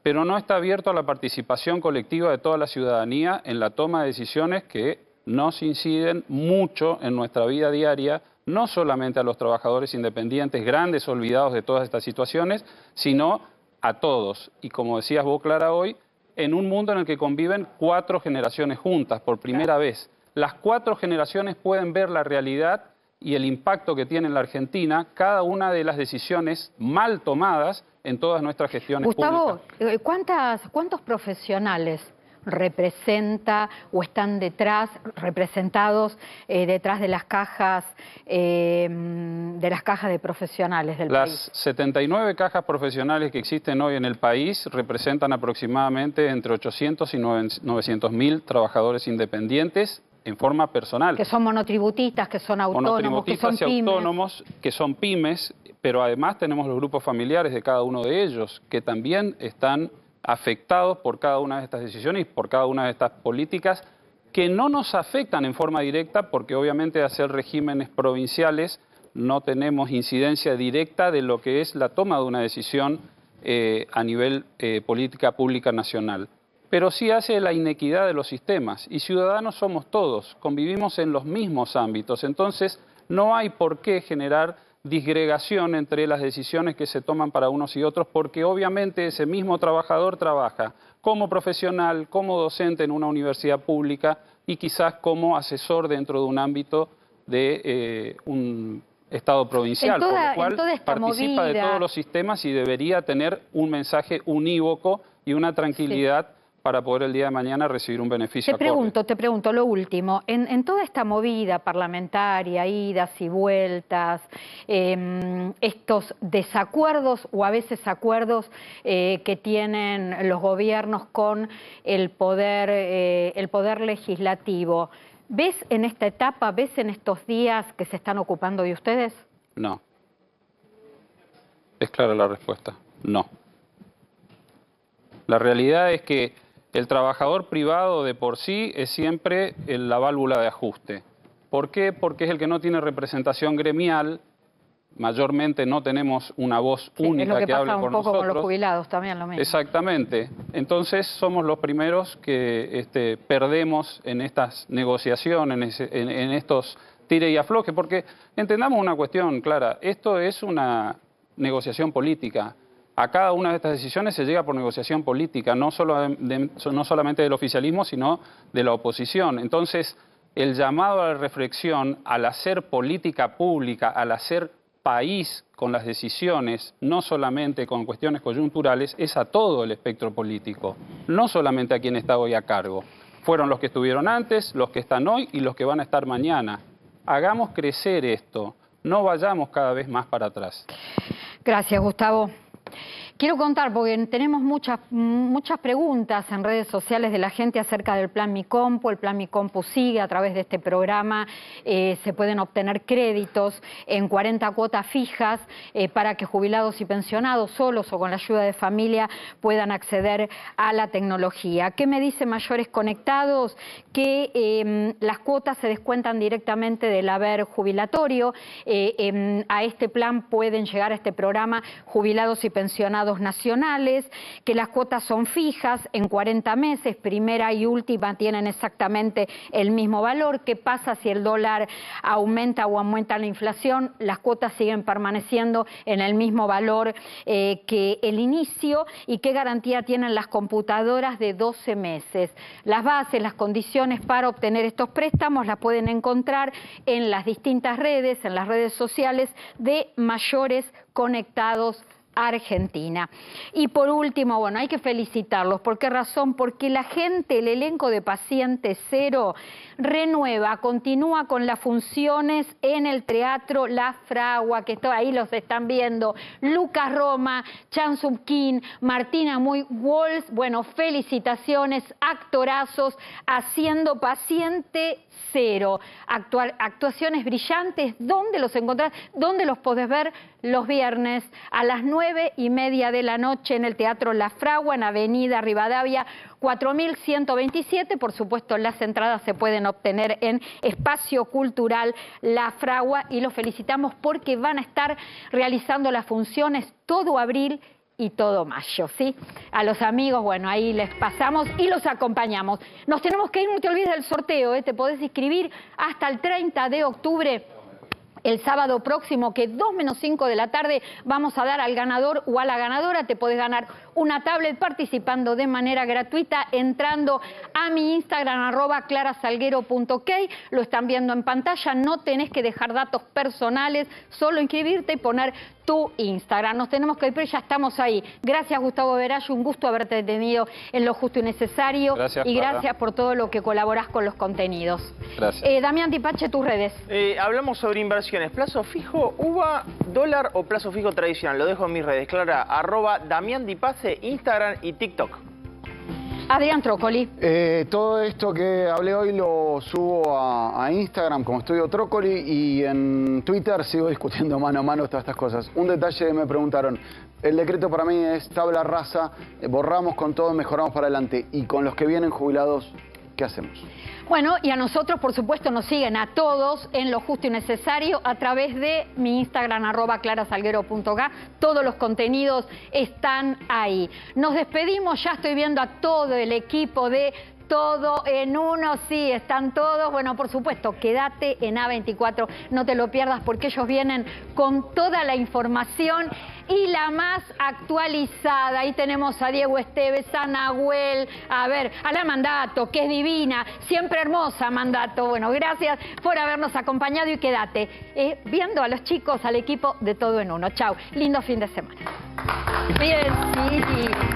pero no está abierto a la participación colectiva de toda la ciudadanía en la toma de decisiones que nos inciden mucho en nuestra vida diaria, no solamente a los trabajadores independientes, grandes olvidados de todas estas situaciones, sino a todos. Y como decías vos, Clara, hoy, en un mundo en el que conviven 4 generaciones juntas por primera vez. Las 4 generaciones pueden ver la realidad y el impacto que tiene en la Argentina cada una de las decisiones mal tomadas en todas nuestras gestiones Gustavo, públicas. ¿cuántos profesionales representa o están representados detrás de las cajas de profesionales del país? Las 79 cajas profesionales que existen hoy en el país representan aproximadamente entre 800 y 900 mil trabajadores independientes en forma personal. Que son monotributistas, que son autónomos, que son pymes. Autónomos, que son pymes, pero además tenemos los grupos familiares de cada uno de ellos, que también están afectados por cada una de estas decisiones y por cada una de estas políticas que no nos afectan en forma directa porque obviamente al ser regímenes provinciales no tenemos incidencia directa de lo que es la toma de una decisión a nivel política pública nacional. Pero sí hace la inequidad de los sistemas y ciudadanos somos todos, convivimos en los mismos ámbitos, entonces no hay por qué generar disgregación entre las decisiones que se toman para unos y otros, porque obviamente ese mismo trabajador trabaja como profesional, como docente en una universidad pública y quizás como asesor dentro de un ámbito de un Estado provincial, por lo cual participa de todos los sistemas y debería tener un mensaje unívoco y una tranquilidad para poder el día de mañana recibir un beneficio. Te pregunto lo último, en toda esta movida parlamentaria, idas y vueltas, estos desacuerdos o a veces acuerdos que tienen los gobiernos con el poder legislativo, ¿ves en esta etapa, ves en estos días que se están ocupando de ustedes? No. Es clara la respuesta, no. La realidad es que el trabajador privado de por sí es siempre la válvula de ajuste. ¿Por qué? Porque es el que no tiene representación gremial, mayormente no tenemos una voz única que hable por nosotros. Es lo que pasa un poco con los jubilados también, lo mismo. Exactamente. Entonces somos los primeros que perdemos en estas negociaciones, en estos tire y afloje, porque entendamos una cuestión clara, esto es una negociación política. A cada una de estas decisiones se llega por negociación política, no solamente del oficialismo, sino de la oposición. Entonces, el llamado a la reflexión, al hacer política pública, al hacer país con las decisiones, no solamente con cuestiones coyunturales, es a todo el espectro político, no solamente a quien está hoy a cargo. Fueron los que estuvieron antes, los que están hoy y los que van a estar mañana. Hagamos crecer esto, no vayamos cada vez más para atrás. Gracias, Gustavo. Quiero contar, porque tenemos muchas preguntas en redes sociales de la gente acerca del Plan Mi Compu. El Plan Mi Compu sigue a través de este programa. Se pueden obtener créditos en 40 cuotas fijas para que jubilados y pensionados, solos o con la ayuda de familia, puedan acceder a la tecnología. ¿Qué me dice Mayores Conectados? Que las cuotas se descuentan directamente del haber jubilatorio. A este plan pueden llegar a este programa jubilados y pensionados nacionales, que las cuotas son fijas en 40 meses, primera y última tienen exactamente el mismo valor. ¿Qué pasa si el dólar aumenta o aumenta la inflación? Las cuotas siguen permaneciendo en el mismo valor que el inicio. ¿Y qué garantía tienen las computadoras de 12 meses? Las bases, las condiciones para obtener estos préstamos las pueden encontrar en las distintas redes, en las redes sociales de Mayores Conectados Argentina. Y por último, bueno, hay que felicitarlos. ¿Por qué razón? Porque la gente, el elenco de Paciente Cero, renueva, continúa con las funciones en el Teatro La Fragua, que ahí los están viendo, Lucas Roma, Chan Sub Kim, Martina Muy Walls. Bueno, felicitaciones, actorazos, haciendo Paciente Cero. Actuaciones brillantes. ¿Dónde los encontrás? ¿Dónde los podés ver? Los viernes a las 9 9:30 de la noche en el Teatro La Fragua, en Avenida Rivadavia 4127. Por supuesto, las entradas se pueden obtener en Espacio Cultural La Fragua y los felicitamos porque van a estar realizando las funciones todo abril y todo mayo, ¿sí? A los amigos, bueno, ahí les pasamos y los acompañamos. Nos tenemos que ir, no te olvides del sorteo, ¿eh? Te podés inscribir hasta el 30 de octubre. El sábado próximo, que 2:05 de la tarde, vamos a dar al ganador o a la ganadora. Te podés ganar una tablet participando de manera gratuita entrando a mi Instagram, @clarasalguero.ok. Lo están viendo en pantalla. No tenés que dejar datos personales, solo inscribirte y poner tu Instagram. Nos tenemos que ir, pero ya estamos ahí. Gracias, Gustavo Verallo. Un gusto haberte tenido en Lo Justo y Necesario. Gracias, y gracias por todo lo que colaborás con los contenidos. Gracias. Damián Dipache, tus redes. Hablamos sobre inversiones. ¿Plazo fijo, UVA, dólar o plazo fijo tradicional? Lo dejo en mis redes. Clara, @Damián Dipache, Instagram y TikTok. Adrián Trócoli. Todo esto que hablé hoy lo subo a Instagram como Estudio Trócoli y en Twitter sigo discutiendo mano a mano todas estas cosas. Un detalle me preguntaron, el decreto para mí es tabla rasa, borramos con todo, mejoramos para adelante y con los que vienen jubilados, ¿qué hacemos? Bueno, y a nosotros, por supuesto, nos siguen a todos en Lo Justo y Necesario a través de mi Instagram, @clarasalguero.ga. Todos los contenidos están ahí. Nos despedimos, ya estoy viendo a todo el equipo de Todo en Uno, sí, están todos. Bueno, por supuesto, quédate en A24, no te lo pierdas porque ellos vienen con toda la información y la más actualizada. Ahí tenemos a Diego Esteves, a Nahuel, a la Mandato, que es divina, siempre hermosa Mandato. Bueno, gracias por habernos acompañado y quédate viendo a los chicos, al equipo de Todo en Uno. Chau, lindo fin de semana. Bien, sí.